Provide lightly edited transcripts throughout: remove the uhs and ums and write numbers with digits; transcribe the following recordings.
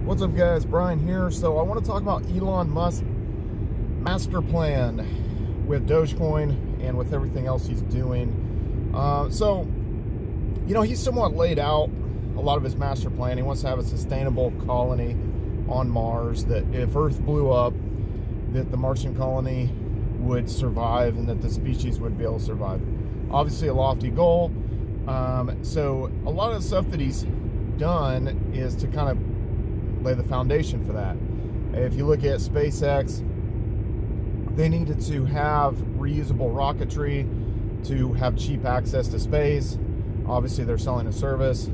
What's up, guys? Brian here. So I want to talk about Elon Musk's master plan with Dogecoin and with everything else he's doing. He's somewhat laid out a lot of his master plan. He wants to have a sustainable colony on Mars, that if Earth blew up, that the Martian colony would survive and that the species would be able to survive. Obviously a lofty goal. So a lot of the stuff that he's done is to kind of lay the foundation for that. If you look at SpaceX, they needed to have reusable rocketry to have cheap access to space. Obviously they're selling a service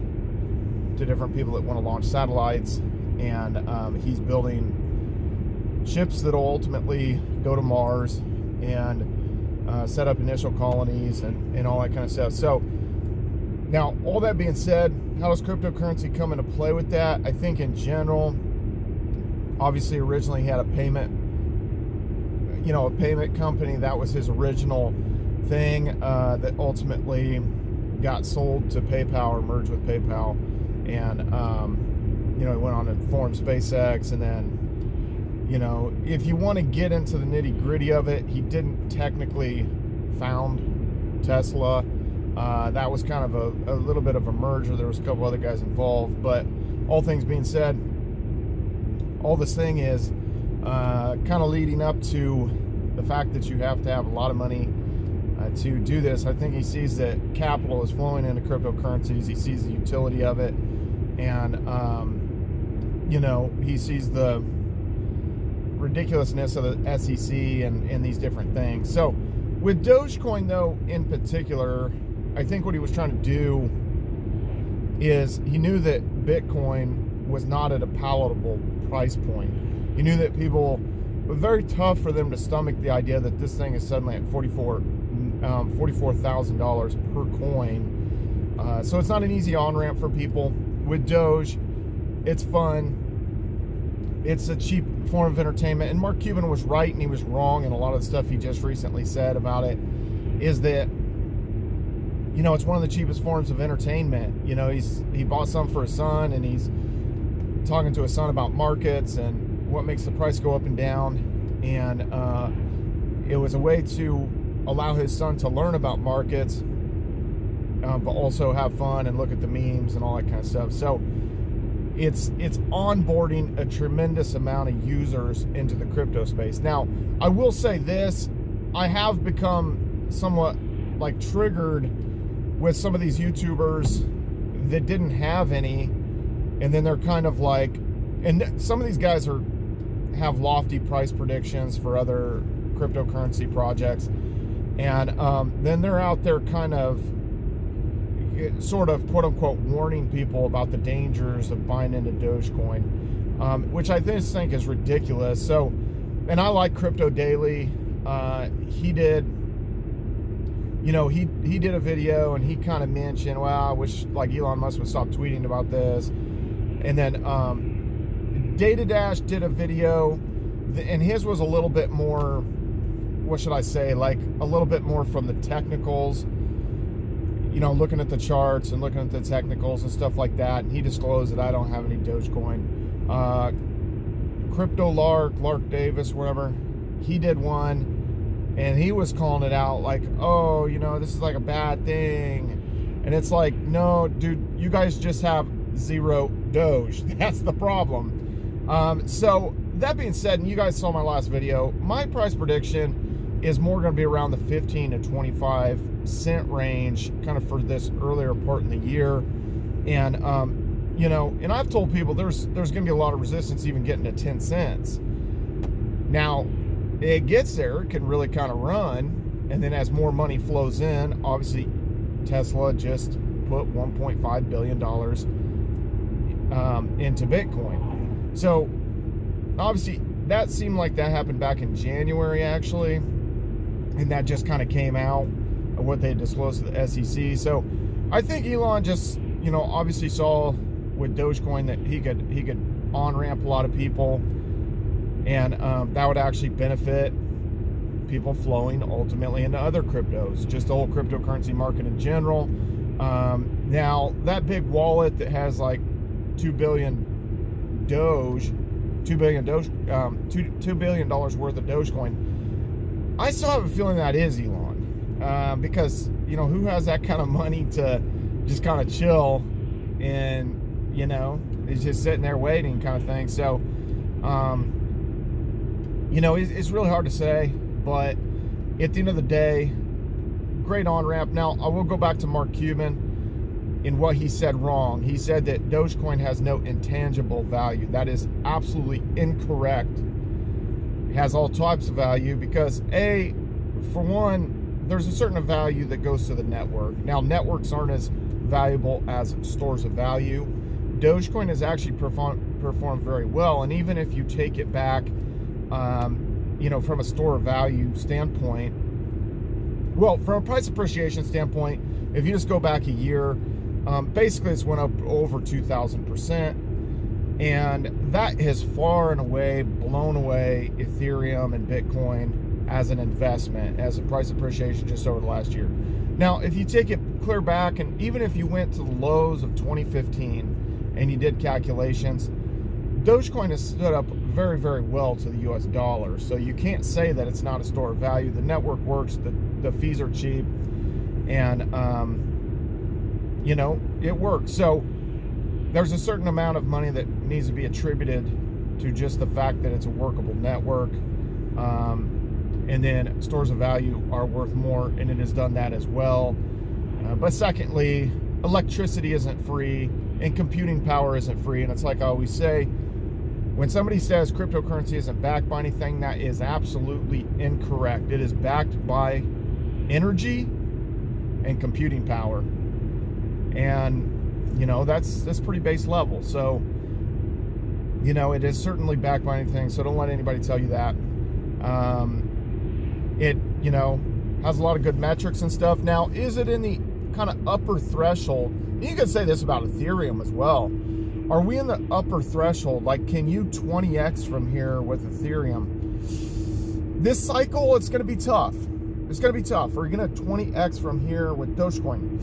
to different people that want to launch satellites, and he's building ships that will ultimately go to Mars and set up initial colonies and all that kind of stuff. So now, all that being said, how does cryptocurrency come into play with that? I think in general, obviously originally he had a payment company. That was his original thing that ultimately got sold to PayPal or merged with PayPal. And, he went on to form SpaceX. And then, if you want to get into the nitty gritty of it, he didn't technically found Tesla. That was kind of a little bit of a merger. There was a couple other guys involved, but all things being said, all this thing is kind of leading up to the fact that you have to have a lot of money to do this. I think he sees that capital is flowing into cryptocurrencies. He sees the utility of it, and he sees the ridiculousness of the SEC and these different things. So with Dogecoin, though, in particular, I think what he was trying to do is he knew that Bitcoin was not at a palatable price point. He knew that it was very tough for them to stomach the idea that this thing is suddenly at $44,000 per coin. So it's not an easy on-ramp for people. With Doge, it's fun. It's a cheap form of entertainment. And Mark Cuban was right and he was wrong. And a lot of the stuff he just recently said about it is that it's one of the cheapest forms of entertainment. He bought some for his son, and he's talking to his son about markets and what makes the price go up and down. And it was a way to allow his son to learn about markets, but also have fun and look at the memes and all that kind of stuff. So it's onboarding a tremendous amount of users into the crypto space. Now, I will say this, I have become somewhat triggered with some of these YouTubers that didn't have any, and then they're kind of and some of these guys have lofty price predictions for other cryptocurrency projects, and then they're out there kind of sort of quote unquote warning people about the dangers of buying into Dogecoin, which I just think is ridiculous. So, and I like Crypto Daily. He did he did a video and he kind of mentioned, well, I wish Elon Musk would stop tweeting about this. And then Data Dash did a video, and his was a little bit more, what should I say, a little bit more from the technicals, looking at the charts and looking at the technicals and stuff like that. And he disclosed that I don't have any Dogecoin. Crypto Lark Davis, whatever, he did one. And he was calling it out this is a bad thing. And it's no, dude, you guys just have zero Doge. That's the problem. So that being said, and you guys saw my last video, my price prediction is more going to be around the 15 to 25 cent range, kind of for this earlier part in the year. And, and I've told people there's going to be a lot of resistance even getting to 10 cents. Now, it gets there, it can really kind of run, and then as more money flows in, obviously Tesla just put $1.5 billion into Bitcoin. So obviously that seemed like that happened back in January, actually, and that just kind of came out of what they disclosed to the SEC. So I think Elon just obviously saw with Dogecoin that he could on-ramp a lot of people, and that would actually benefit people flowing ultimately into other cryptos, just the whole cryptocurrency market in general. Now, that big wallet that has like 2 billion Doge, $2 billion worth of Dogecoin, I still have a feeling that is Elon, because who has that kind of money to just kind of chill and is just sitting there waiting kind of thing. So it's really hard to say, but at the end of the day, great on-ramp. Now, I will go back to Mark Cuban in what he said wrong. He said that Dogecoin has no intangible value. That is absolutely incorrect. It has all types of value because, for one, there's a certain value that goes to the network. Now, networks aren't as valuable as stores of value. Dogecoin has actually performed very well, and even if you take it back, from a store of value standpoint, well, from a price appreciation standpoint, if you just go back a year, basically it's went up over 2,000%, and that has far and away blown away Ethereum and Bitcoin as an investment, as a price appreciation just over the last year. Now, if you take it clear back, and even if you went to the lows of 2015 and you did calculations, Dogecoin has stood up very, very well to the US dollar. So you can't say that it's not a store of value. The network works, the fees are cheap, and it works. So there's a certain amount of money that needs to be attributed to just the fact that it's a workable network. And then stores of value are worth more, and it has done that as well. But secondly, electricity isn't free, and computing power isn't free. And it's like I always say, when somebody says cryptocurrency isn't backed by anything, that is absolutely incorrect. It is backed by energy and computing power. And, that's pretty base level. So, it is certainly backed by anything. So don't let anybody tell you that. It, has a lot of good metrics and stuff. Now, is it in the kind of upper threshold? You can say this about Ethereum as well. Are we in the upper threshold? Like, can you 20x from here with Ethereum? This cycle, it's going to be tough. It's going to be tough. Are you going to 20x from here with Dogecoin?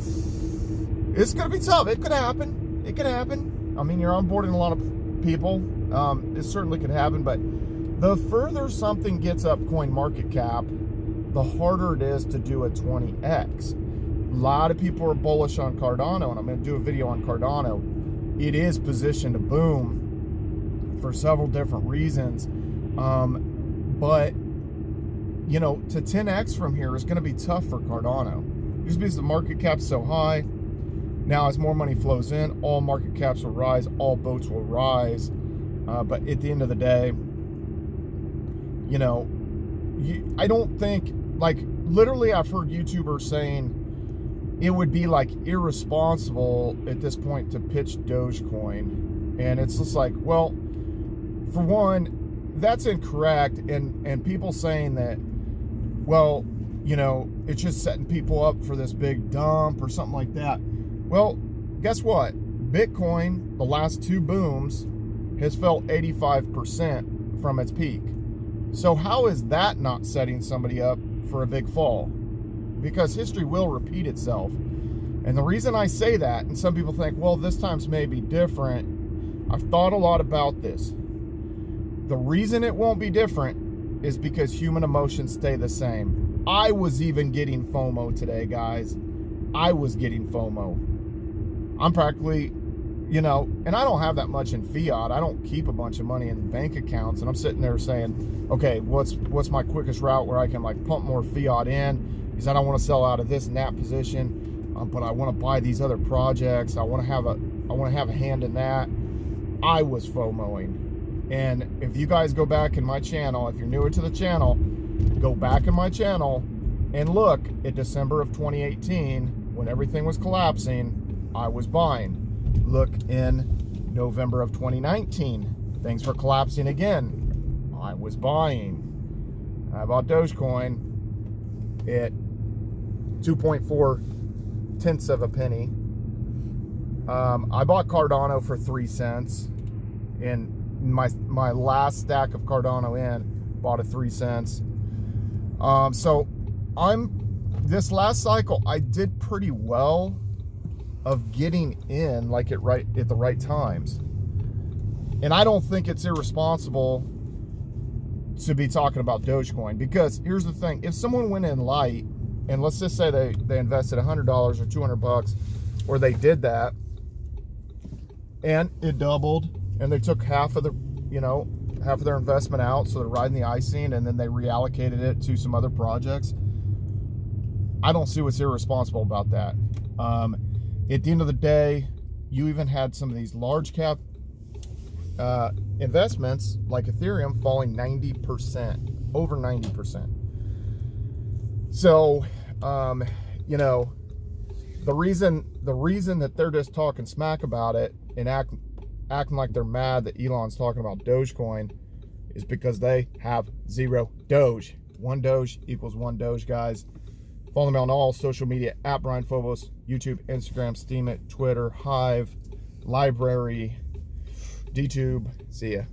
It's going to be tough. It could happen. It could happen. I mean, you're onboarding a lot of people. It certainly could happen. But the further something gets up coin market cap, the harder it is to do a 20x. A lot of people are bullish on Cardano, and I'm going to do a video on Cardano. It is positioned to boom for several different reasons. But, to 10x from here is going to be tough for Cardano. Just because the market cap's so high. Now, as more money flows in, all market caps will rise, all boats will rise. But at the end of the day, I don't think, literally I've heard YouTubers saying it would be irresponsible at this point to pitch Dogecoin. And it's just like, well, for one, that's incorrect. And people saying that, well, it's just setting people up for this big dump or something like that. Well, guess what? Bitcoin, the last two booms, has fell 85% from its peak. So how is that not setting somebody up for a big fall? Because history will repeat itself. And the reason I say that, and some people think, well, this time's maybe different. I've thought a lot about this. The reason it won't be different is because human emotions stay the same. I was even getting FOMO today, guys. I was getting FOMO. I'm practically, and I don't have that much in fiat. I don't keep a bunch of money in bank accounts. And I'm sitting there saying, okay, what's my quickest route where I can pump more fiat in? Because I don't want to sell out of this and that position, but I want to buy these other projects. I want to have a hand in that. I was FOMOing. And if you guys go back in my channel, if you're newer to the channel, go back in my channel and look at December of 2018 when everything was collapsing. I was buying. Look in November of 2019, things were collapsing again. I was buying. I bought Dogecoin at 2.4 tenths of a penny. I bought Cardano for 3 cents. And my last stack of Cardano in, bought at 3 cents. So this last cycle, I did pretty well of getting in at the right times. And I don't think it's irresponsible to be talking about Dogecoin, because here's the thing. If someone went in light, and let's just say they invested $100 or $200, or they did that, and it doubled, and they took half of their investment out, so they're riding the icing, and then they reallocated it to some other projects. I don't see what's irresponsible about that. At the end of the day, you even had some of these large cap investments like Ethereum falling 90%, over 90%. So, you know, the reason that they're just talking smack about it and acting like they're mad that Elon's talking about Dogecoin is because they have zero Doge. One Doge equals one Doge, guys. Follow me on all social media at Brian Phobos, YouTube, Instagram, Steemit, Twitter, Hive, Library, DTube. See ya.